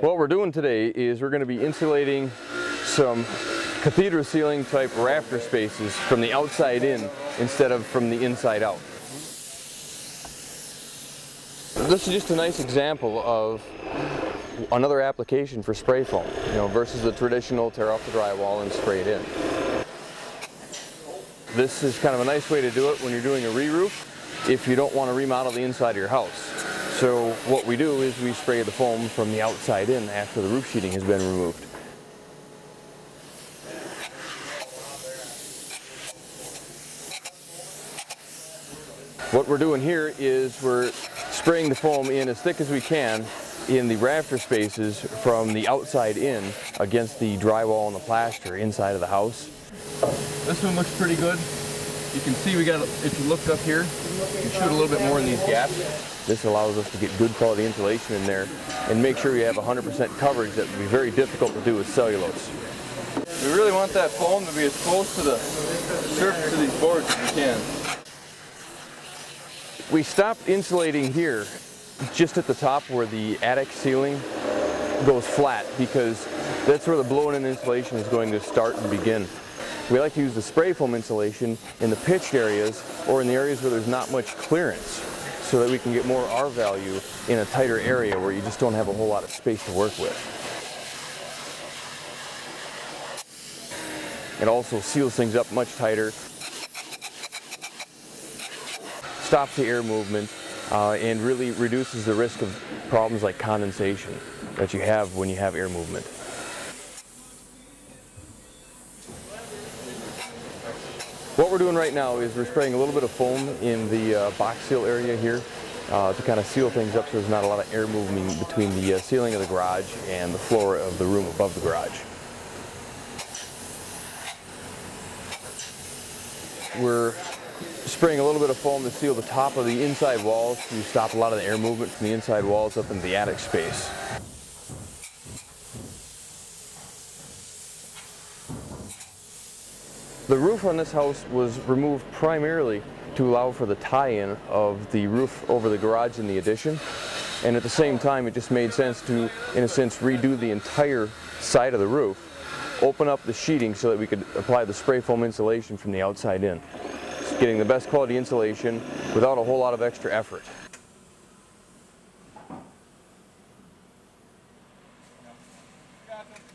What we're doing today is we're going to be insulating some cathedral ceiling type rafter spaces from the outside in instead of from the inside out. This is just a nice example of another application for spray foam, versus the traditional tear off the drywall and spray it in. This is kind of a nice way to do it when you're doing a re-roof if you don't want to remodel the inside of your house. So what we do is we spray the foam from the outside in after the roof sheeting has been removed. What we're doing here is we're spraying the foam in as thick as we can in the rafter spaces from the outside in against the drywall and the plaster inside of the house. This one looks pretty good. You can see we got, if you looked up here, you shoot a little bit more in these gaps. This allows us to get good quality insulation in there and make sure we have 100% coverage that would be very difficult to do with cellulose. We really want that foam to be as close to the surface of these boards as we can. We stopped insulating here just at the top where the attic ceiling goes flat because that's where the blown-in insulation is going to start and begin. We like to use the spray foam insulation in the pitched areas or in the areas where there's not much clearance so that we can get more R value in a tighter area where you just don't have a whole lot of space to work with. It also seals things up much tighter, stops the air movement, and really reduces the risk of problems like condensation that you have when you have air movement. What we're doing right now is we're spraying a little bit of foam in the box seal area here to kind of seal things up so there's not a lot of air moving between the ceiling of the garage and the floor of the room above the garage. We're spraying a little bit of foam to seal the top of the inside walls to stop a lot of the air movement from the inside walls up into the attic space. The roof on this house was removed primarily to allow for the tie-in of the roof over the garage and the addition, and at the same time it just made sense to, in a sense, redo the entire side of the roof, open up the sheeting so that we could apply the spray foam insulation from the outside in, just getting the best quality insulation without a whole lot of extra effort. Got this.